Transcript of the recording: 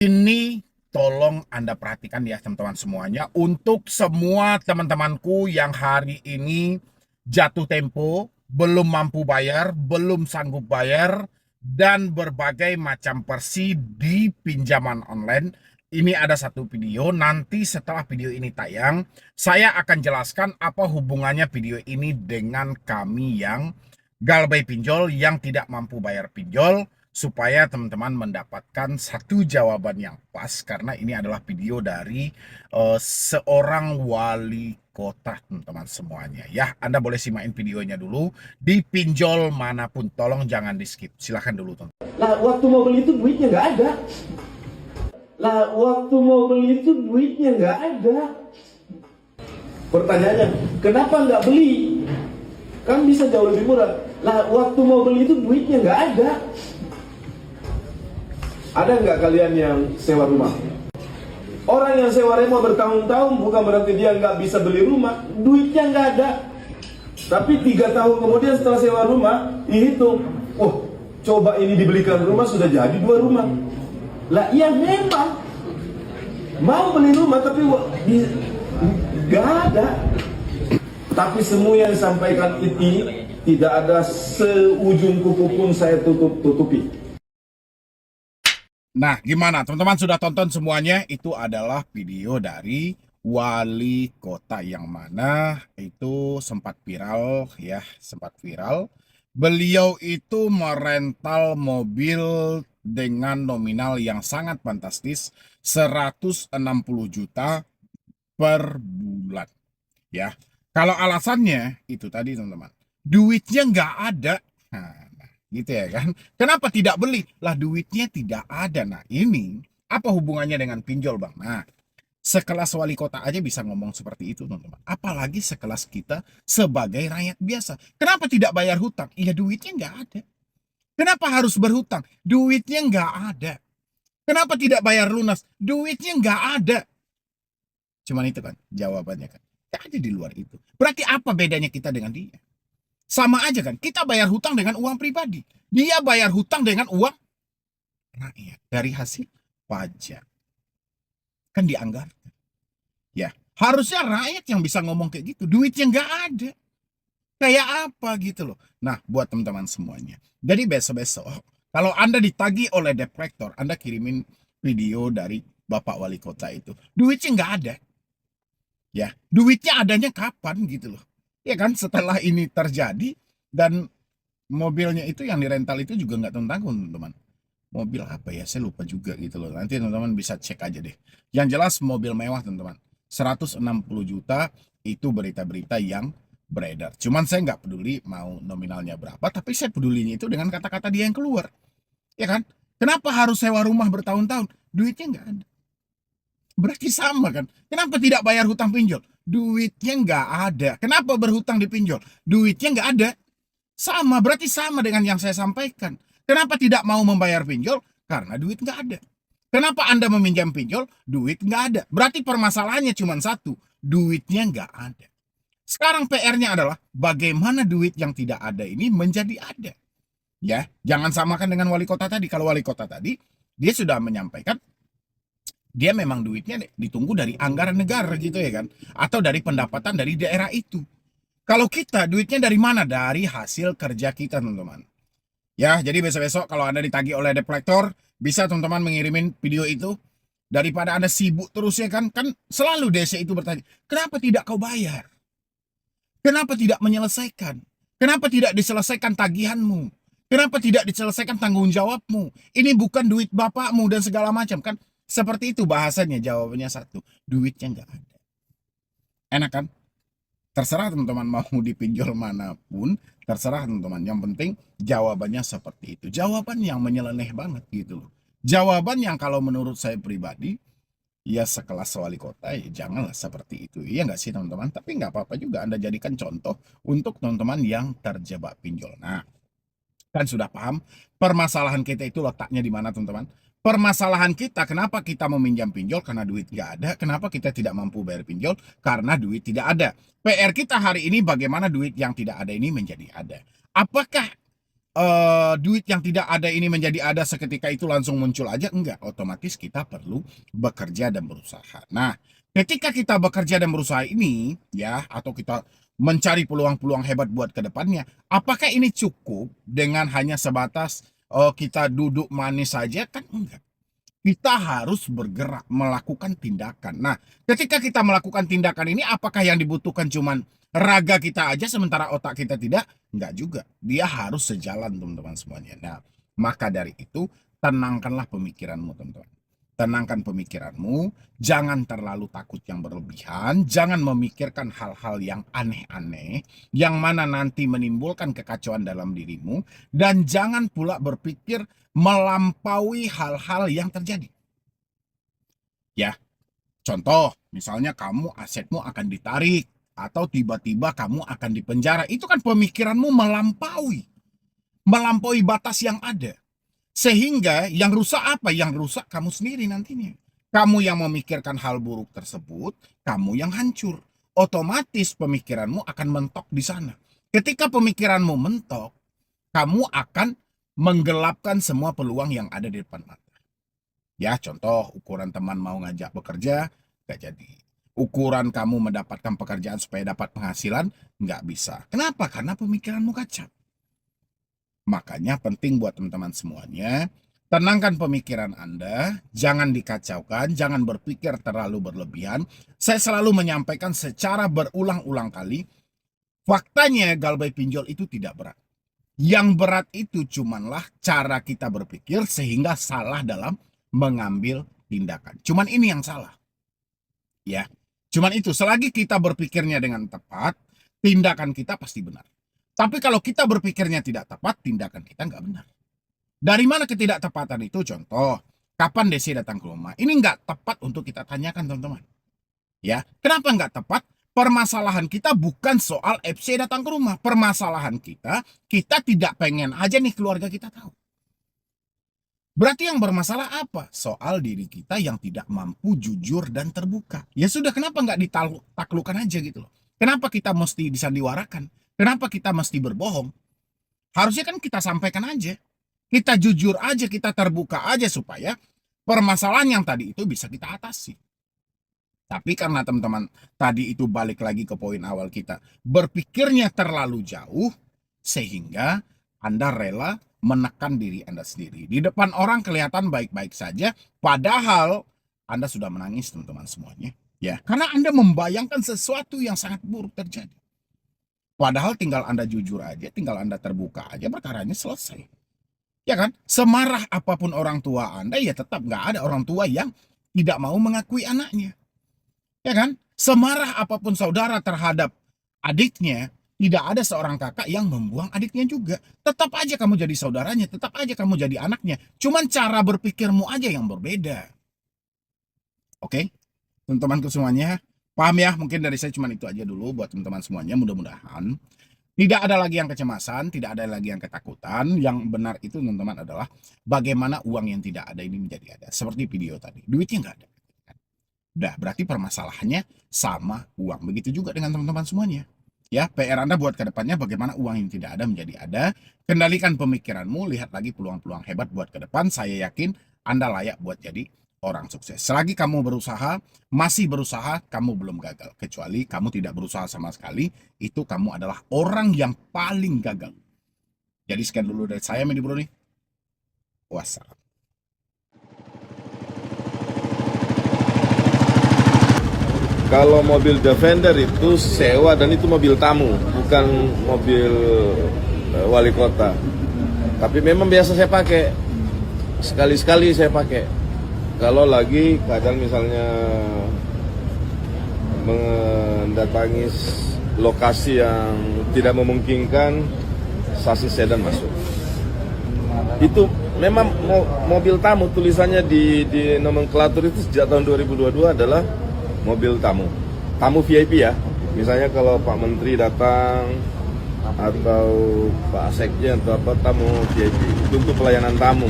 Ini tolong Anda perhatikan ya teman-teman semuanya. Untuk semua teman-temanku yang hari ini jatuh tempo, belum mampu bayar, belum sanggup bayar, dan berbagai macam versi di pinjaman online. Ini ada satu video, nanti setelah video ini tayang, saya akan jelaskan apa hubungannya video ini dengan kami yang galbay pinjol yang tidak mampu bayar pinjol, supaya teman-teman mendapatkan satu jawaban yang pas, karena ini adalah video dari seorang wali kota teman-teman semuanya ya. Anda boleh simain videonya dulu di pinjol manapun, tolong jangan di skip, silahkan dulu teman. Lah waktu mau beli itu duitnya nggak ada. Lah waktu mau beli itu duitnya nggak ada. Pertanyaannya, kenapa nggak beli? Kan bisa jauh lebih murah. Lah waktu mau beli itu duitnya nggak ada. Ada nggak kalian yang sewa rumah? Orang yang sewa rumah bertahun-tahun bukan berarti dia nggak bisa beli rumah. Duitnya nggak ada. Tapi 3 tahun kemudian setelah sewa rumah, dihitung. Oh, coba ini dibelikan rumah, sudah jadi 2 rumah. Lah iya memang mau beli rumah tapi nggak ada. Tapi semua yang disampaikan ini tidak ada seujung kuku pun saya tutupi. Nah, gimana teman-teman, sudah tonton semuanya? Itu adalah video dari wali kota yang mana itu sempat viral ya, sempat viral. Beliau itu merental mobil dengan nominal yang sangat fantastis, 160 juta per bulan ya. Kalau alasannya itu tadi teman-teman, duitnya nggak ada. Nah, gitu ya kan. Kenapa tidak beli? Lah duitnya tidak ada. Nah ini apa hubungannya dengan pinjol bang? Nah, sekelas wali kota aja bisa ngomong seperti itu teman-teman. Apalagi sekelas kita sebagai rakyat biasa. Kenapa tidak bayar hutang? Iya duitnya nggak ada. Kenapa harus berhutang? Duitnya nggak ada. Kenapa tidak bayar lunas? Duitnya nggak ada. Cuman itu kan jawabannya kan. Nggak ada di luar itu. Berarti apa bedanya kita dengan dia? Sama aja kan. Kita bayar hutang dengan uang pribadi. Dia bayar hutang dengan uang rakyat. Dari hasil pajak. Kan dianggarkan. Ya, harusnya rakyat yang bisa ngomong kayak gitu. Duitnya nggak ada. Kayak apa gitu loh. Nah, buat teman-teman semuanya. Jadi besok-besok, kalau Anda ditagih oleh debt collector, Anda kirimin video dari Bapak Wali Kota itu. Duitnya nggak ada. Ya, duitnya adanya kapan gitu loh. Ya kan, setelah ini terjadi, dan mobilnya itu yang dirental itu juga nggak tanggung teman-teman. Mobil apa ya, saya lupa juga gitu loh. Nanti teman-teman bisa cek aja deh. Yang jelas mobil mewah teman-teman, 160 juta. Itu berita-berita yang beredar. Cuman saya nggak peduli mau nominalnya berapa, tapi saya pedulinya itu dengan kata-kata dia yang keluar. Ya kan, kenapa harus sewa rumah bertahun-tahun? Duitnya nggak ada. Berarti sama kan? Kenapa tidak bayar hutang pinjol? Duitnya nggak ada. Kenapa berhutang di pinjol? Duitnya nggak ada. Sama, berarti sama dengan yang saya sampaikan. Kenapa tidak mau membayar pinjol? Karena duit nggak ada. Kenapa Anda meminjam pinjol? Duit nggak ada. Berarti permasalahannya cuma satu, duitnya nggak ada. Sekarang PR-nya adalah bagaimana duit yang tidak ada ini menjadi ada. Ya, jangan samakan dengan wali kota tadi. Kalau wali kota tadi, dia sudah menyampaikan dia memang duitnya ditunggu dari anggaran negara gitu ya kan, atau dari pendapatan dari daerah itu. Kalau kita duitnya dari mana? Dari hasil kerja kita teman-teman ya. Jadi besok-besok kalau Anda ditagih oleh debt collector, bisa teman-teman mengirimin video itu, daripada Anda sibuk terus ya kan. Kan selalu DC itu bertanya, kenapa tidak kau bayar, kenapa tidak menyelesaikan, kenapa tidak diselesaikan tagihanmu, kenapa tidak diselesaikan tanggung jawabmu, ini bukan duit bapakmu dan segala macam kan. Seperti itu bahasanya. Jawabannya satu, duitnya nggak ada. Enak kan? Terserah teman-teman mau dipinjol manapun, terserah teman-teman. Yang penting jawabannya seperti itu. Jawaban yang menyeleneh banget gitu loh. Jawaban yang kalau menurut saya pribadi, ya sekelas wali kota ya janganlah seperti itu. Iya nggak sih teman-teman? Tapi nggak apa-apa juga Anda jadikan contoh untuk teman-teman yang terjebak pinjol. Nah, kan sudah paham permasalahan kita itu letaknya di mana teman-teman. Permasalahan kita, kenapa kita meminjam pinjol? Karena duit nggak ada. Kenapa kita tidak mampu bayar pinjol? Karena duit tidak ada. PR kita hari ini bagaimana duit yang tidak ada ini menjadi ada. Apakah duit yang tidak ada ini menjadi ada seketika itu langsung muncul aja, enggak. Otomatis kita perlu bekerja dan berusaha. Nah, ketika kita bekerja dan berusaha ini ya, atau kita mencari peluang-peluang hebat buat ke depannya, apakah ini cukup dengan hanya sebatas kita duduk manis saja? Kan enggak. Kita harus bergerak, melakukan tindakan. Nah, ketika kita melakukan tindakan ini, apakah yang dibutuhkan cuman raga kita aja sementara otak kita tidak? Enggak juga. Dia harus sejalan, teman-teman semuanya. Nah, maka dari itu, tenangkanlah pemikiranmu, teman-teman. Tenangkan pemikiranmu, jangan terlalu takut yang berlebihan, jangan memikirkan hal-hal yang aneh-aneh, yang mana nanti menimbulkan kekacauan dalam dirimu, dan jangan pula berpikir melampaui hal-hal yang terjadi. Ya, contoh, misalnya kamu asetmu akan ditarik, atau tiba-tiba kamu akan dipenjara, itu kan pemikiranmu melampaui batas yang ada. Sehingga yang rusak apa? Yang rusak kamu sendiri nantinya. Kamu yang memikirkan hal buruk tersebut, kamu yang hancur. Otomatis pemikiranmu akan mentok di sana. Ketika pemikiranmu mentok, kamu akan menggelapkan semua peluang yang ada di depan mata. Ya, contoh ukuran teman mau ngajak bekerja, gak jadi. Ukuran kamu mendapatkan pekerjaan supaya dapat penghasilan, nggak bisa. Kenapa? Karena pemikiranmu kacau. Makanya penting buat teman-teman semuanya, tenangkan pemikiran Anda, jangan dikacaukan, jangan berpikir terlalu berlebihan. Saya selalu menyampaikan secara berulang-ulang kali, faktanya galbay pinjol itu tidak berat. Yang berat itu cumanlah cara kita berpikir sehingga salah dalam mengambil tindakan. Cuman ini yang salah. Ya, cuman itu, selagi kita berpikirnya dengan tepat, tindakan kita pasti benar. Tapi kalau kita berpikirnya tidak tepat, tindakan kita nggak benar. Dari mana ketidaktepatan itu? Contoh, kapan DC datang ke rumah? Ini nggak tepat untuk kita tanyakan, teman-teman. Ya, kenapa nggak tepat? Permasalahan kita bukan soal FC datang ke rumah. Permasalahan kita tidak pengen aja nih keluarga kita tahu. Berarti yang bermasalah apa? Soal diri kita yang tidak mampu jujur dan terbuka. Ya sudah, kenapa nggak ditaklukkan aja gitu loh? Kenapa kita mesti disandiwarakan? Kenapa kita mesti berbohong? Harusnya kan kita sampaikan aja. Kita jujur aja, kita terbuka aja supaya permasalahan yang tadi itu bisa kita atasi. Tapi karena teman-teman tadi itu balik lagi ke poin awal kita, berpikirnya terlalu jauh sehingga Anda rela menekan diri Anda sendiri. Di depan orang kelihatan baik-baik saja, padahal Anda sudah menangis, teman-teman semuanya. Ya, karena Anda membayangkan sesuatu yang sangat buruk terjadi. Padahal tinggal Anda jujur aja, tinggal Anda terbuka aja, perkaranya selesai. Ya kan? Semarah apapun orang tua Anda, ya tetap nggak ada orang tua yang tidak mau mengakui anaknya. Ya kan? Semarah apapun saudara terhadap adiknya, tidak ada seorang kakak yang membuang adiknya juga. Tetap aja kamu jadi saudaranya, tetap aja kamu jadi anaknya. Cuman cara berpikirmu aja yang berbeda. Oke? Teman-temanku semuanya, paham ya? Mungkin dari saya cuma itu aja dulu buat teman-teman semuanya. Mudah-mudahan tidak ada lagi yang kecemasan, tidak ada lagi yang ketakutan. Yang benar itu, teman-teman, adalah bagaimana uang yang tidak ada ini menjadi ada. Seperti video tadi, duitnya nggak ada. Udah, berarti permasalahannya sama uang. Begitu juga dengan teman-teman semuanya. Ya, PR Anda buat ke depannya bagaimana uang yang tidak ada menjadi ada. Kendalikan pemikiranmu, lihat lagi peluang-peluang hebat buat ke depan. Saya yakin Anda layak buat jadi orang sukses. Selagi kamu berusaha, masih berusaha, kamu belum gagal. Kecuali kamu tidak berusaha sama sekali, itu kamu adalah orang yang paling gagal. Jadi sekian dulu dari saya, Medi Bro nih. Wassalam. Kalau mobil Defender itu sewa dan itu mobil tamu, bukan mobil wali kota. Tapi memang biasa saya pakai, sekali-sekali saya pakai. Kalau lagi kadang misalnya mendatangi lokasi yang tidak memungkinkan, sasis sedan masuk. Itu memang mobil tamu, tulisannya di nomenklatur itu sejak tahun 2022 adalah mobil tamu VIP ya. Misalnya kalau Pak Menteri datang atau Pak Sekjen atau apa, tamu VIP itu untuk pelayanan tamu.